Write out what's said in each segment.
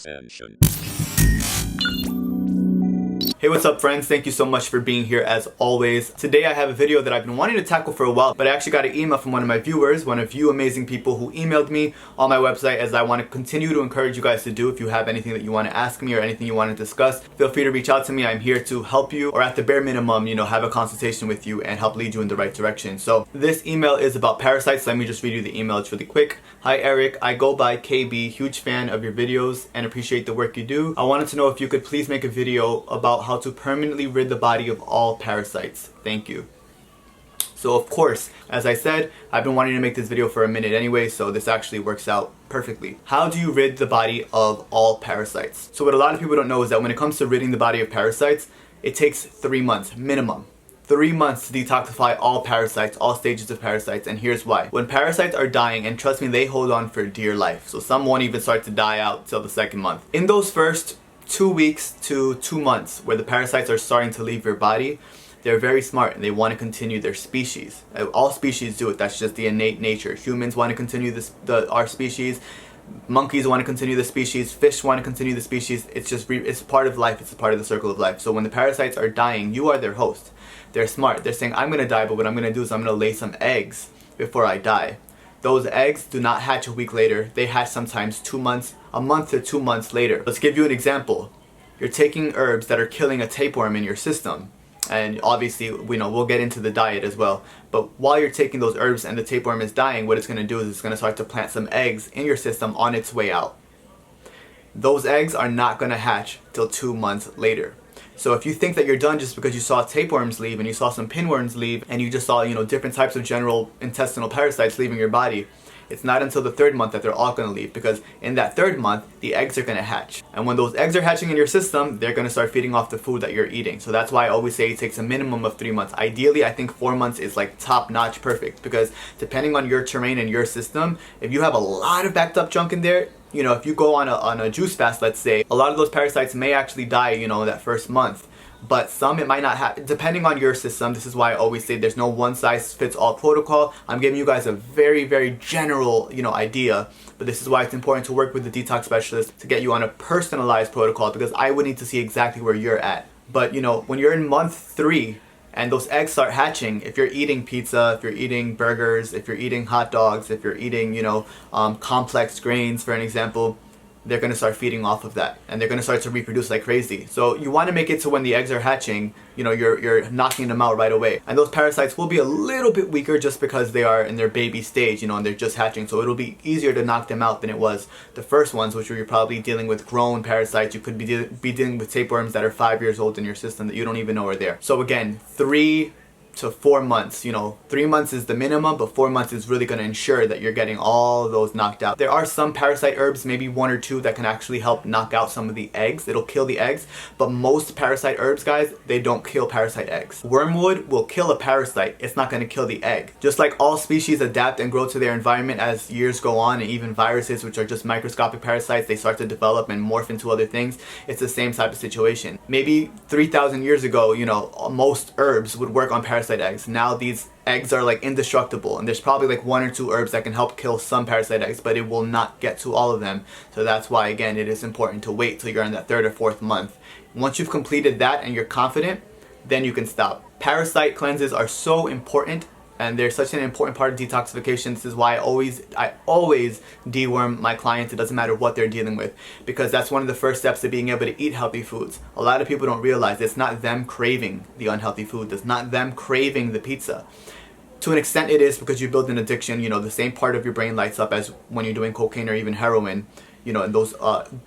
Ascension. Hey, what's up friends? Thank you so much for being here as always. Today I have a video that I've been wanting to tackle for a while, but I actually got an email from one of my viewers, one of you amazing people who emailed me on my website, as I want to continue to encourage you guys to do. If you have anything that you want to ask me or anything you want to discuss, feel free to reach out to me. I'm here to help you, or at the bare minimum, have a consultation with you and help lead you in the right direction. So this email is about parasites. Let me just read you the email. It's really quick. Hi Eric, I go by KB, huge fan of your videos and appreciate the work you do. I wanted to know if you could please make a video about how to permanently rid the body of all parasites. Thank you. So of course, as I said, I've been wanting to make this video for a minute anyway, so this actually works out perfectly. How do you rid the body of all parasites? So what a lot of people don't know is that when it comes to ridding the body of parasites, it takes 3 months minimum. 3 months to detoxify all parasites, all stages of parasites, and here's why. When parasites are dying, and trust me, they hold on for dear life, so some won't even start to die out till the second month. In those first 2 weeks to 2 months where the parasites are starting to leave your body, they're very smart and they want to continue their species. All species do it, that's just the innate nature. Humans want to continue our species, monkeys want to continue the species, fish want to continue the species. It's part of life, it's a part of the circle of life. So when the parasites are dying, you are their host. They're smart, they're saying, I'm going to die, but what I'm going to do is I'm going to lay some eggs before I die. Those eggs do not hatch a week later, they hatch sometimes 2 months, a month to 2 months later. Let's give you an example. You're taking herbs that are killing a tapeworm in your system, and obviously we'll get into the diet as well, but while you're taking those herbs and the tapeworm is dying, what it's going to do is it's going to start to plant some eggs in your system on its way out. Those eggs are not going to hatch till 2 months later. So if you think that you're done just because you saw tapeworms leave and you saw some pinworms leave and you just saw different types of general intestinal parasites leaving your body, it's not until the 3rd month that they're all going to leave, because in that 3rd month the eggs are going to hatch, and when those eggs are hatching in your system, they're going to start feeding off the food that you're eating. So that's why I always say it takes a minimum of 3 months. Ideally, I think 4 months is like top notch perfect, because depending on your terrain and your system, if you have a lot of backed up junk in there, if you go on a juice fast, let's say, a lot of those parasites may actually die, that 1st month. But some it might not have, depending on your system. This is why I always say there's no one size fits all protocol. I'm giving you guys a very, very general, idea. But this is why it's important to work with the detox specialist to get you on a personalized protocol, because I would need to see exactly where you're at. But when you're in month 3, and those eggs start hatching, if you're eating pizza, if you're eating burgers, if you're eating hot dogs, if you're eating, complex grains, for an example, they're going to start feeding off of that, and they're going to start to reproduce like crazy. So you want to make it so when the eggs are hatching, you're knocking them out right away. And those parasites will be a little bit weaker just because they are in their baby stage, and they're just hatching. So it'll be easier to knock them out than it was the first ones, which you're probably dealing with grown parasites. You could be dealing with tapeworms that are 5 years old in your system that you don't even know are there. So again, 3 to 4 months. 3 months is the minimum, but 4 months is really going to ensure that you're getting all those knocked out. There are some parasite herbs, maybe 1 or 2, that can actually help knock out some of the eggs. It'll kill the eggs, but most parasite herbs, guys, they don't kill parasite eggs. Wormwood will kill a parasite, it's not going to kill the egg. Just like all species adapt and grow to their environment as years go on, and even viruses, which are just microscopic parasites, they start to develop and morph into other things. It's the same type of situation. Maybe 3,000 years ago, most herbs would work on parasite eggs. Now these eggs are like indestructible, and there's probably like 1 or 2 herbs that can help kill some parasite eggs, but it will not get to all of them. So that's why, again, it is important to wait till you're in that 3rd or 4th month. Once you've completed that and you're confident, then you can stop. Parasite cleanses are so important, and they're such an important part of detoxification. This is why I always deworm my clients. It doesn't matter what they're dealing with, because that's one of the first steps to being able to eat healthy foods. A lot of people don't realize it's not them craving the unhealthy food. It's not them craving the pizza. To an extent it is, because you build an addiction. The same part of your brain lights up as when you're doing cocaine or even heroin. And those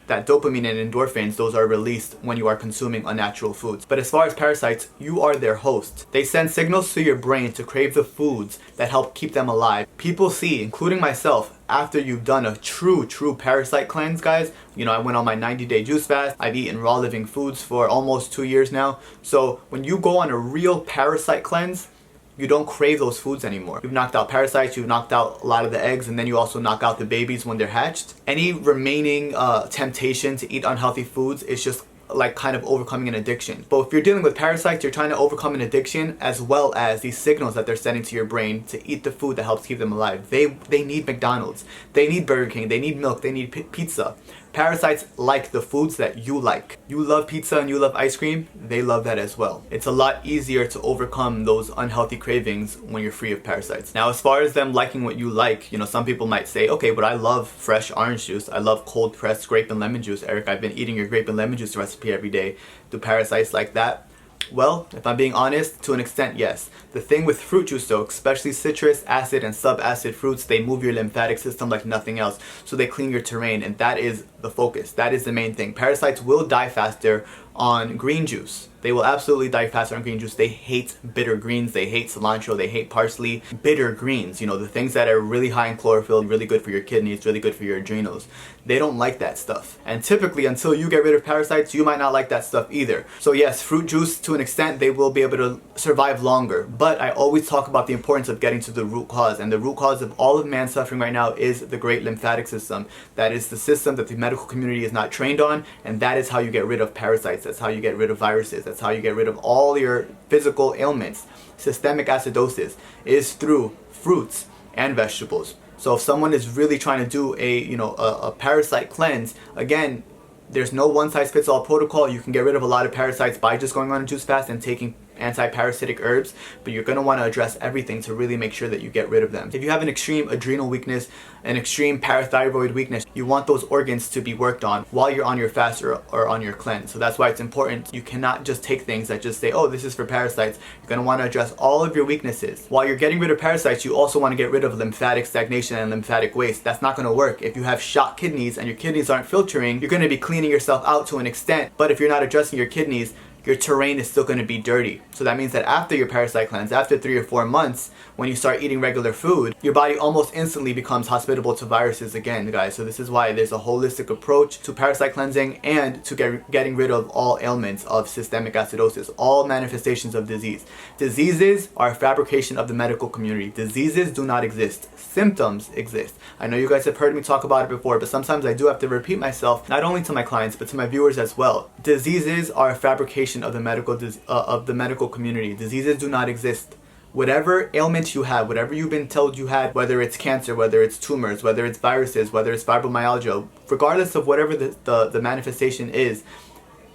that dopamine and endorphins, those are released when you are consuming unnatural foods. But as far as parasites, you are their host. They send signals to your brain to crave the foods that help keep them alive. People see, including myself, after you've done a true parasite cleanse, guys. I went on my 90-day juice fast. I've eaten raw living foods for almost 2 years now. So when you go on a real parasite cleanse, you don't crave those foods anymore. You've knocked out parasites, you've knocked out a lot of the eggs, and then you also knock out the babies when they're hatched. Any remaining temptation to eat unhealthy foods is just like kind of overcoming an addiction. But if you're dealing with parasites, you're trying to overcome an addiction as well as these signals that they're sending to your brain to eat the food that helps keep them alive. They need McDonald's, they need Burger King, they need milk, they need pizza. Parasites like the foods that you like. You love pizza and you love ice cream, they love that as well. It's a lot easier to overcome those unhealthy cravings when you're free of parasites. Now, as far as them liking what you like, you know, some people might say, okay, but I love fresh orange juice, I love cold pressed grape and lemon juice. Eric, I've been eating your grape and lemon juice recipe every day. Do parasites like that? Well, if I'm being honest, to an extent, yes. The thing with fruit juice though, especially citrus, acid, and subacid fruits, they move your lymphatic system like nothing else. So they clean your terrain, and that is the focus. That is the main thing. Parasites will die faster on green juice. They will absolutely die faster on green juice. They hate bitter greens, they hate cilantro, they hate parsley. Bitter greens, you know, the things that are really high in chlorophyll, really good for your kidneys, really good for your adrenals. They don't like that stuff. And typically, until you get rid of parasites, you might not like that stuff either. So yes, fruit juice, to an extent, they will be able to survive longer. But I always talk about the importance of getting to the root cause. And the root cause of all of man's suffering right now is the great lymphatic system. That is the system that the medical community is not trained on. And that is how you get rid of parasites. That's how you get rid of viruses. That's how you get rid of all your physical ailments. Systemic acidosis is through fruits and vegetables. So if someone is really trying to do a parasite cleanse, again, there's no one-size-fits-all protocol. You can get rid of a lot of parasites by just going on a juice fast and taking anti-parasitic herbs, but you're going to want to address everything to really make sure that you get rid of them. If you have an extreme adrenal weakness, an extreme parathyroid weakness, you want those organs to be worked on while you're on your fast or on your cleanse. So that's why it's important. You cannot just take things that just say, oh, this is for parasites. You're going to want to address all of your weaknesses. While you're getting rid of parasites, you also want to get rid of lymphatic stagnation and lymphatic waste. That's not going to work. If you have shot kidneys and your kidneys aren't filtering, you're going to be cleaning yourself out to an extent. But if you're not addressing your kidneys, your terrain is still going to be dirty. So that means that after your parasite cleanse, after 3 or 4 months, when you start eating regular food, your body almost instantly becomes hospitable to viruses again, guys. So this is why there's a holistic approach to parasite cleansing and to getting rid of all ailments of systemic acidosis, all manifestations of disease. Diseases are a fabrication of the medical community. Diseases do not exist. Symptoms exist. I know you guys have heard me talk about it before, but sometimes I do have to repeat myself, not only to my clients, but to my viewers as well. Diseases are a fabrication of the medical community. Diseases do not exist. Whatever ailments you have, whatever you've been told you had, whether it's cancer, whether it's tumors, whether it's viruses, whether it's fibromyalgia, regardless of whatever the manifestation is,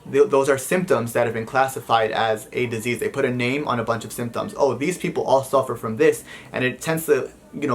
those are symptoms that have been classified as a disease. They put a name on a bunch of symptoms. Oh, these people all suffer from this, and it tends to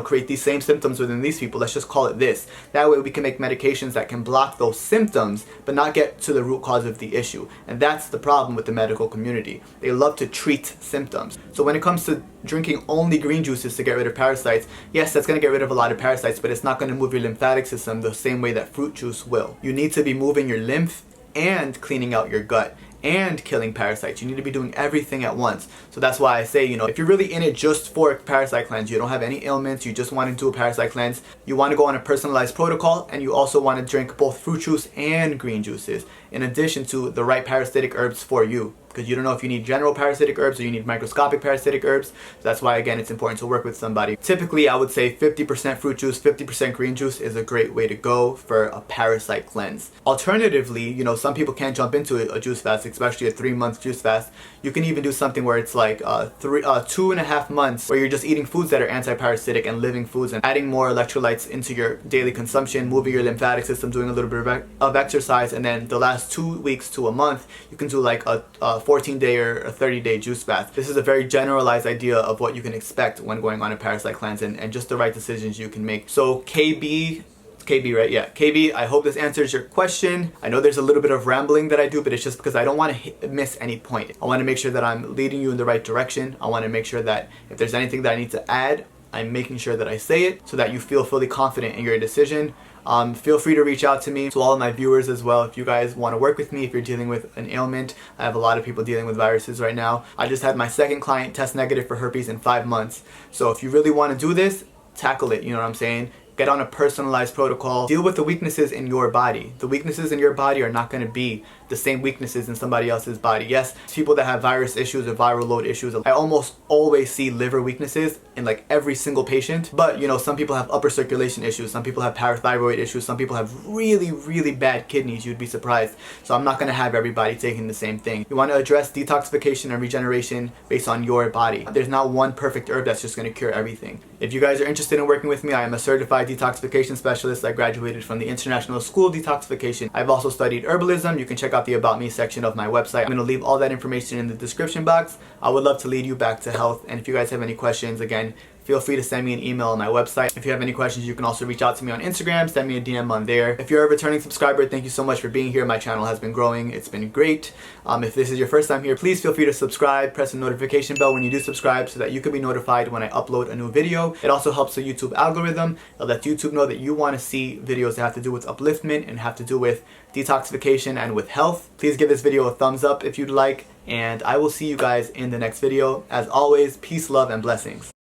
create these same symptoms within these people. Let's just call it this. That way we can make medications that can block those symptoms but not get to the root cause of the issue. And that's the problem with the medical community. They love to treat symptoms. So when it comes to drinking only green juices to get rid of parasites, yes, that's going to get rid of a lot of parasites, but it's not going to move your lymphatic system the same way that fruit juice will. You need to be moving your lymph and cleaning out your gut and killing parasites. You need to be doing everything at once. So that's why I say, if you're really in it just for a parasite cleanse, you don't have any ailments, you just want to do a parasite cleanse, you want to go on a personalized protocol, and you also want to drink both fruit juice and green juices in addition to the right parasitic herbs for you. Because you don't know if you need general parasitic herbs or you need microscopic parasitic herbs. So that's why, again, it's important to work with somebody. Typically, I would say 50% fruit juice, 50% green juice is a great way to go for a parasite cleanse. Alternatively, some people can't jump into a juice fast, especially a 3-month juice fast. You can even do something where it's like 2.5 months where you're just eating foods that are anti-parasitic and living foods and adding more electrolytes into your daily consumption, moving your lymphatic system, doing a little bit of exercise, and then the last 2 weeks to a month, you can do like a 14-day or a 30-day juice fast. This is a very generalized idea of what you can expect when going on a parasite cleanse and just the right decisions you can make. So KB, right? Yeah, KB, I hope this answers your question. I know there's a little bit of rambling that I do, but it's just because I don't want to miss any point. I want to make sure that I'm leading you in the right direction. I want to make sure that if there's anything that I need to add, I'm making sure that I say it so that you feel fully confident in your decision. Feel free to reach out to me, to all of my viewers as well. If you guys want to work with me, if you're dealing with an ailment, I have a lot of people dealing with viruses right now. I just had my second client test negative for herpes in 5 months. So if you really want to do this, tackle it, you know what I'm saying? Get on a personalized protocol. Deal with the weaknesses in your body. The weaknesses in your body are not going to be the same weaknesses in somebody else's body. Yes, people that have virus issues or viral load issues, I almost always see liver weaknesses in like every single patient. But you know, some people have upper circulation issues, some people have parathyroid issues, some people have really bad kidneys. You'd be surprised. So I'm not going to have everybody taking the same thing. You want to address detoxification and regeneration based on your body. There's not one perfect herb that's just going to cure everything. If you guys are interested in working with me, I am a certified detoxification specialist. I graduated from the International School of Detoxification. I've also studied herbalism. You can check out the About Me section of my website. I'm going to leave all that information in the description box. I would love to lead you back to health. And if you guys have any questions, again, feel free to send me an email on my website. If you have any questions, you can also reach out to me on Instagram, send me a DM on there. If you're a returning subscriber, thank you so much for being here. My channel has been growing. It's been great. If this is your first time here, please feel free to subscribe, press the notification bell when you do subscribe so that you can be notified when I upload a new video. It also helps the YouTube algorithm. It lets YouTube know that you want to see videos that have to do with upliftment and have to do with detoxification and with health. Please give this video a thumbs up if you'd like, and I will see you guys in the next video. As always, peace, love, and blessings.